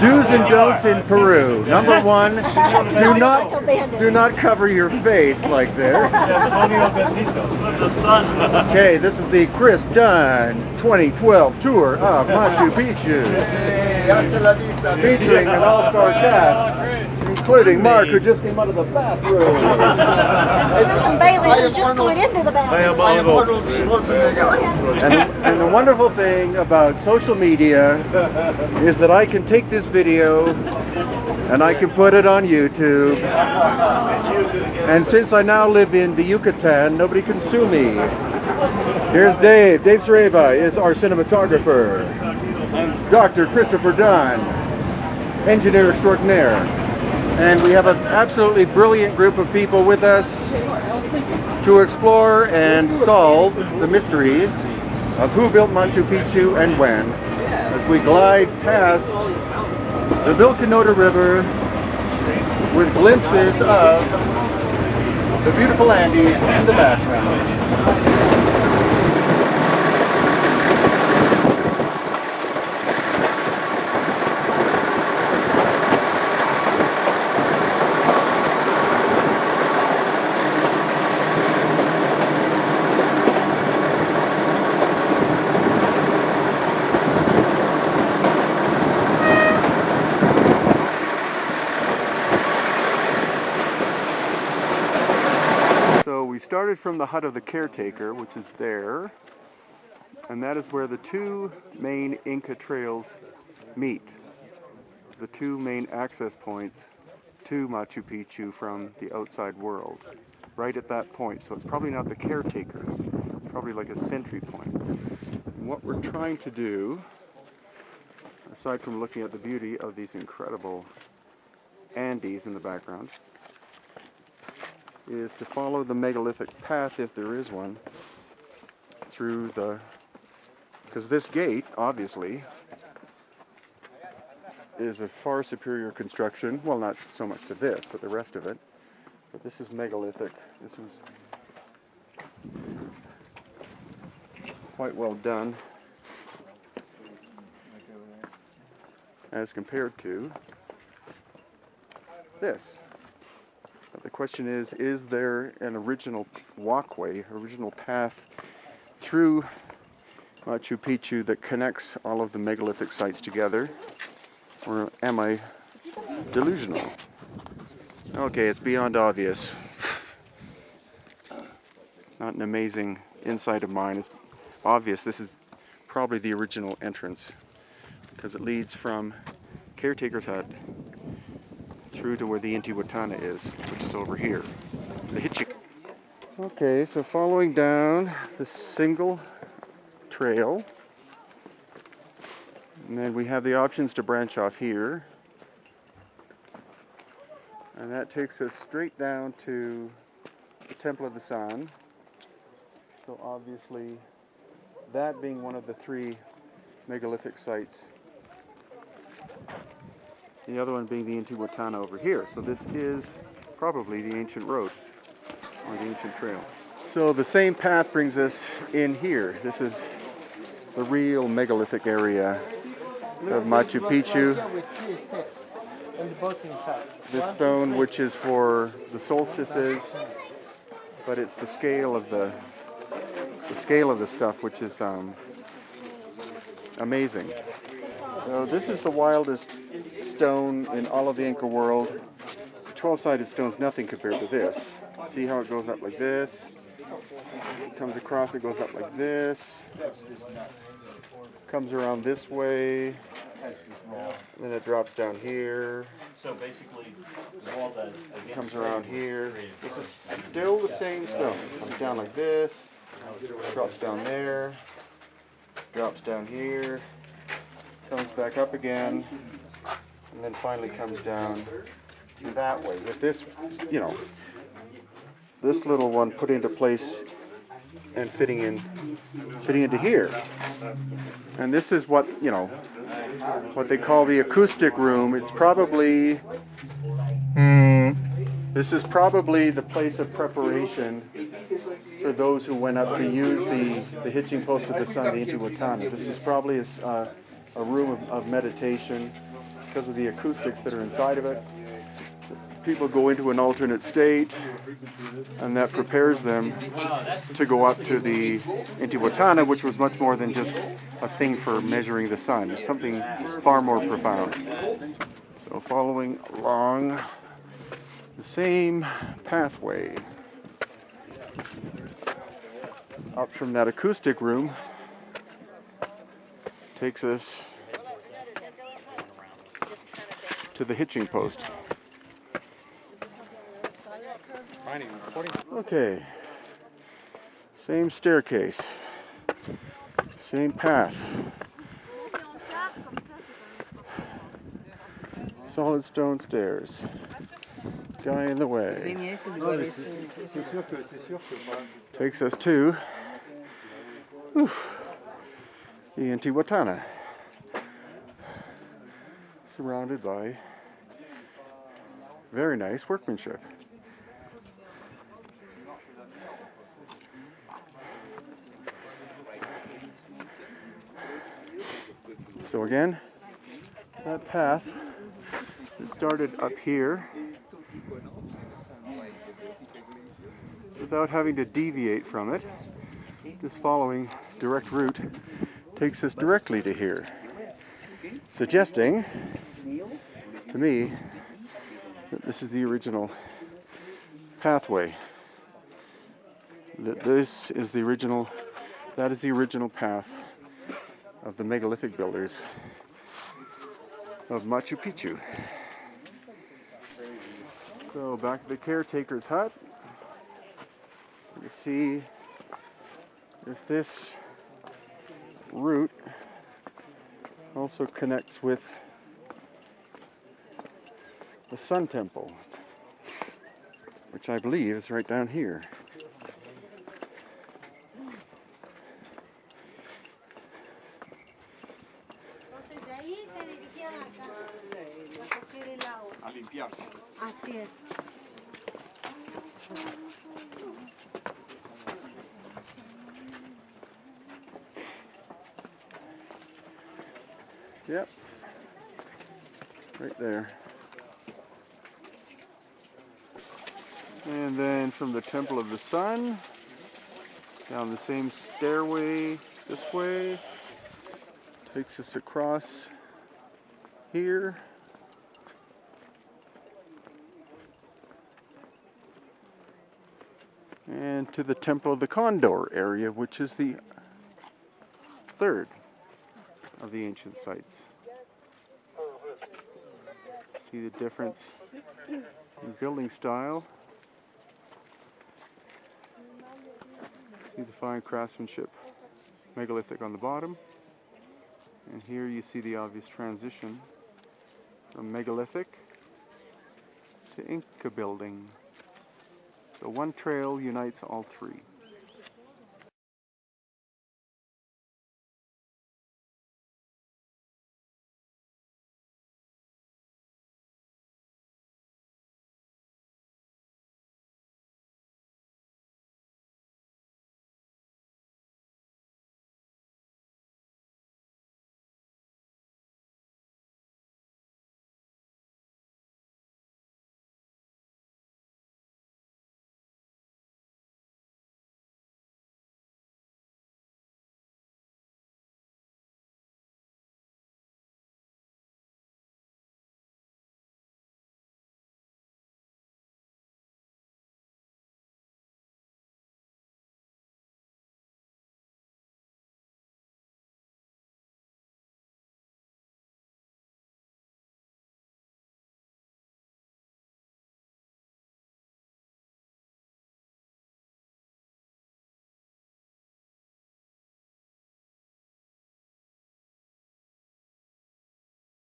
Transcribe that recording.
Do's and don'ts in Peru. Number one, do not cover your face like this. The sun. Okay, this is the Chris Dunn 2012 tour of Machu Picchu, featuring an all-star cast, including Mark, who just came out of the bathroom. Susan Bailey, who's just going into the bathroom. And the wonderful thing about social media is that I can take this video and I can put it on YouTube. And since I now live in the Yucatan, nobody can sue me. Here's Dave. Dave Sareva is our cinematographer. Dr. Christopher Dunn, engineer extraordinaire. And we have an absolutely brilliant group of people with us to explore and solve the mystery of who built Machu Picchu and when, as we glide past the Vilcanota River with glimpses of the beautiful Andes in the background. We started from the hut of the caretaker, which is there, and that is where the two main Inca trails meet, the two main access points to Machu Picchu from the outside world, right at that point. So it's probably not the caretakers, it's probably like a sentry point. And what we're trying to do, aside from looking at the beauty of these incredible Andes in the background, is to follow the megalithic path, if there is one, through the, because this gate obviously is a far superior construction, well, not so much to this, but the rest of it, but this is megalithic. This was quite well done as compared to this. The question is there an original walkway, original path through Machu Picchu that connects all of the megalithic sites together? Or am I delusional? Okay, it's beyond obvious. Not an amazing insight of mine. It's obvious this is probably the original entrance because it leads from Caretaker's Hut through to where the Intihuatana is, which is over here. The hitching. Okay, so following down this single trail, and then we have the options to branch off here, and that takes us straight down to the Temple of the Sun. So obviously, that being one of the three megalithic sites. The other one being the Intihuatana over here. So this is probably the ancient road, or the ancient trail. So the same path brings us in here. This is the real megalithic area of Machu Picchu. This stone, which is for the solstices, but it's the scale of the stuff, which is amazing. So this is the wildest stone in all of the Inca world. The 12-sided stone's nothing compared to this. See how it goes up like this? It comes across, it goes up like this. Comes around this way. Then it drops down here. So basically, Comes around here. This is still the same stone. Comes down like this. Drops down there. Drops down here. Comes back up again. And then finally comes down that way. With this, you know, this little one put into place and fitting into here. And this is what, you know, what they call the acoustic room. It's probably, this is probably the place of preparation for those who went up to use the hitching post of the sun, the Intihuatana. This was probably a room of meditation because of the acoustics that are inside of it. People go into an alternate state, and that prepares them to go up to the Intihuatana, which was much more than just a thing for measuring the sun. It's something far more profound. So following along the same pathway up from that acoustic room takes us to the hitching post. Okay, same staircase, same path, solid stone stairs, guy in the way. Takes us to the Intihuatana, surrounded by very nice workmanship. So again, that path that started up here, without having to deviate from it, just following direct route, takes us directly to here, suggesting to me that this is the original pathway. That this is the original, that is the original path of the megalithic builders of Machu Picchu. So back to the caretaker's hut. You see if this route also connects with the Sun Temple, which I believe is right down here. A limpiarse. Así es. Yep, right there. And then from the Temple of the Sun, down the same stairway this way, takes us across here. And to the Temple of the Condor area, which is the third of the ancient sites. See the difference in building style. See the fine craftsmanship, megalithic on the bottom. And here you see the obvious transition from megalithic to Inca building. So one trail unites all three.